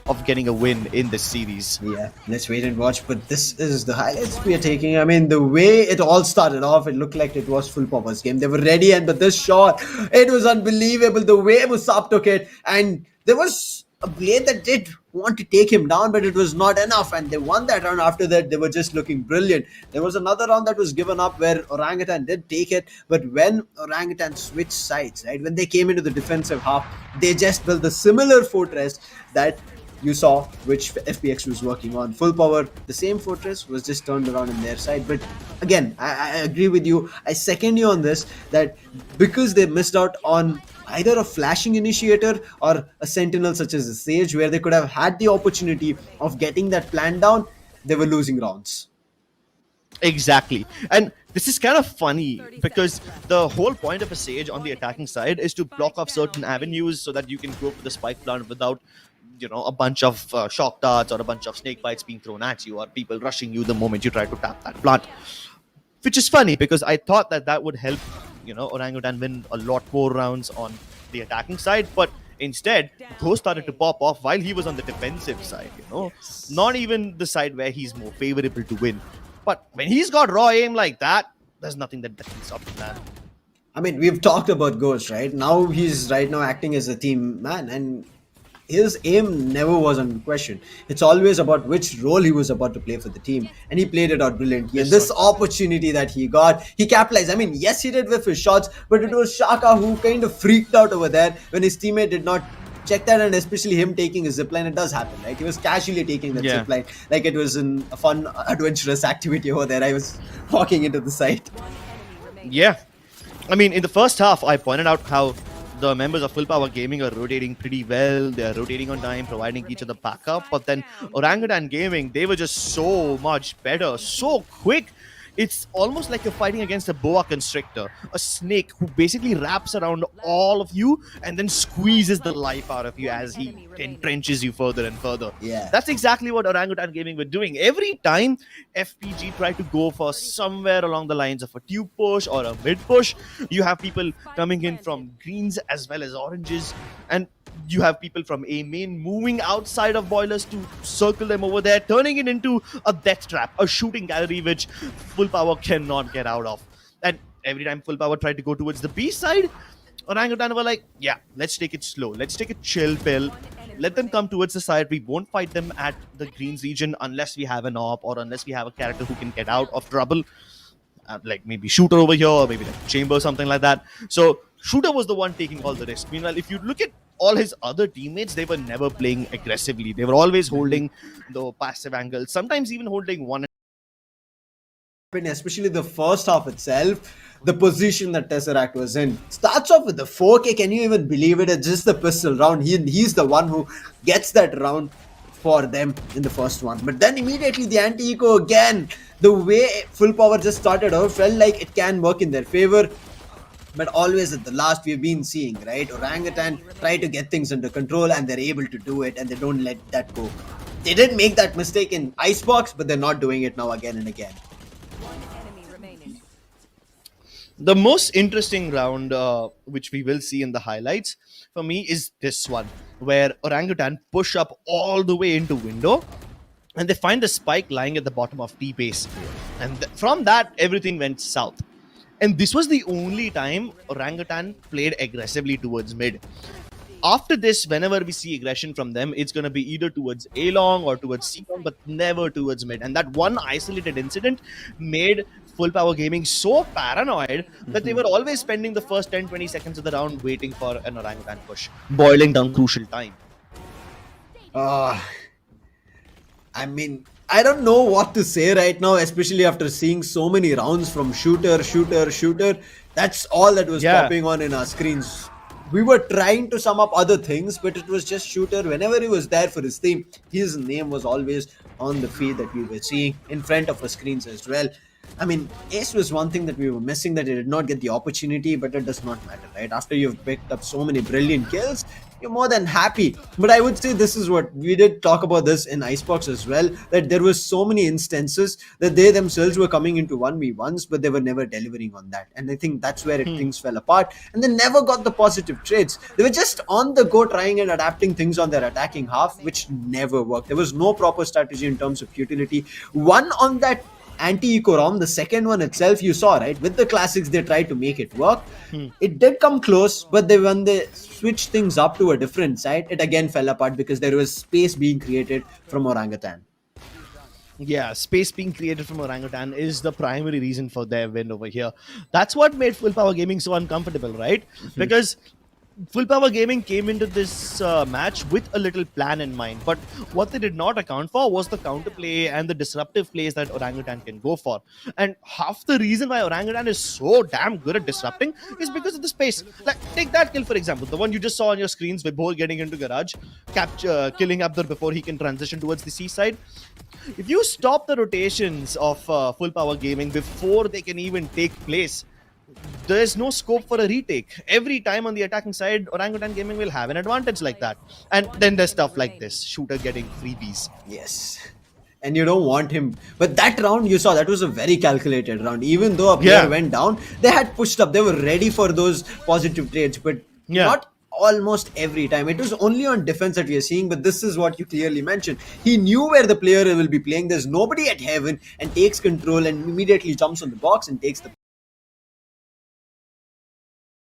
of getting a win in this series. Yeah, let's wait and watch. But this is the highlights we are taking. I mean, the way it all started off, it looked like it was full Powers game. They were ready, and but this shot, it was unbelievable. The way Musab took it, and there was a blade that did want to take him down, but it was not enough. And they won that round. After that, they were just looking brilliant. There was another round that was given up where Orangutan did take it, but when Orangutan switched sides, right, when they came into the defensive half, they just built a similar fortress that you saw which FPX was working on. Full power, the same fortress was just turned around in their side. But again, I agree with you. I second you on this, that because they missed out on either a flashing initiator or a sentinel such as the Sage, where they could have had the opportunity of getting that plan down, they were losing rounds. Exactly. And this is kind of funny because the whole point of a Sage on the attacking side is to block off certain avenues so that you can go for the spike plant without, you know, a bunch of shock darts or a bunch of snake bites being thrown at you or people rushing you the moment you try to tap that plant. Which is funny because I thought that that would help, you know, Orangutan win a lot more rounds on the attacking side, but instead, those started to pop off while he was on the defensive side, you know. Not even the side where he's more favorable to win. But when he's got raw aim like that, there's nothing that can stop him, man. I mean, we've talked about Ghost, right? Now he's right now acting as a team man, and his aim never was in question. It's always about which role he was about to play for the team, and he played it out brilliantly. And this opportunity that he got, he capitalized. I mean, yes, he did with his shots, but it was Shaka who kind of freaked out over there when his teammate did not check that, and especially him taking a zipline. It does happen, right? He was casually taking that zipline like it was a fun, adventurous activity over there. I was walking into the site. Yeah. I mean, in the first half, I pointed out how the members of Full Power Gaming are rotating pretty well. They are rotating on time, providing each other backup. But then Orangutan Gaming, they were just so much better, so quick. It's almost like you're fighting against a boa constrictor, a snake who basically wraps around all of you and then squeezes the life out of you as he entrenches you further and further. Yeah. That's exactly what Orangutan Gaming were doing. Every time FPG tried to go for somewhere along the lines of a tube push or a mid push, you have people coming in from greens as well as oranges, and you have people from A main moving outside of boilers to circle them over there, turning it into a death trap, a shooting gallery which Full Power cannot get out of. And every time Full Power tried to go towards the B side, Orangutan were like, yeah, let's take it slow. Let's take a chill pill. Let them come towards the side. We won't fight them at the greens region unless we have an AWP or unless we have a character who can get out of trouble. Like maybe Shooter over here or maybe like Chamber, something like that. So Shooter was the one taking all the risk. Meanwhile, if you look at all his other teammates, they were never playing aggressively. They were always holding the passive angle, sometimes even holding one. Especially the first half itself, the position that Tesseract was in starts off with the 4K. Can you even believe it? It's just the pistol round. He's the one who gets that round for them in the first one. But then immediately the anti-eco again. The way Full Power just started out felt like it can work in their favor. But always at the last we've been seeing, right? Orangutan try to get things under control and they're able to do it and they don't let that go. They did make that mistake in Icebox, but they're not doing it now again and again. The most interesting round, which we will see in the highlights, for me is this one, where Orangutan push up all the way into window, and they find the spike lying at the bottom of T base, and from that everything went south. And this was the only time Orangutan played aggressively towards mid. After this, whenever we see aggression from them, it's going to be either towards A long or towards C long, but never towards mid. And that one isolated incident made Full Power Gaming so paranoid that they were always spending the first 10-20 seconds of the round waiting for an Orangutan push, boiling down crucial time. I mean, I don't know what to say right now, especially after seeing so many rounds from Shooter. That's all that was popping on in our screens. We were trying to sum up other things, but it was just Shooter. Whenever he was there for his team, his name was always on the feed that we were seeing in front of our screens as well. I mean, Ace was one thing that we were missing, that he did not get the opportunity, but it does not matter, right? After you've picked up so many brilliant kills, you're more than happy. But I would say this is what we did talk about this in Icebox as well, that there was so many instances that they themselves were coming into 1v1s, but they were never delivering on that. And I think that's where things fell apart. And they never got the positive trades. They were just on the go trying and adapting things on their attacking half, which never worked. There was no proper strategy in terms of utility. One on that anti-eco ROM, the second one itself, you saw, right? With the classics, they tried to make it work. It did come close, but when they switched things up to a different side, it again fell apart because there was space being created from Orangutan. Yeah, space being created from Orangutan is the primary reason for their win over here. That's what made Full Power Gaming so uncomfortable, right? Because Full Power Gaming came into this match with a little plan in mind, but what they did not account for was the counterplay and the disruptive plays that Orangutan can go for. And half the reason why Orangutan is so damn good at disrupting is because of the space. Like, take that kill, for example, the one you just saw on your screens with Bol getting into garage, killing Abdur before he can transition towards the seaside. If you stop the rotations of Full Power Gaming before they can even take place, there's no scope for a retake. Every time on the attacking side, Orangutan Gaming will have an advantage like that. And then there's stuff like this, shooter getting freebies. Yes. And you don't want him. But that round, you saw, that was a very calculated round. Even though a player went down, they had pushed up. They were ready for those positive trades, but not almost every time. It was only on defense that we are seeing, but this is what you clearly mentioned. He knew where the player will be playing. There's nobody at heaven, and takes control and immediately jumps on the box and takes the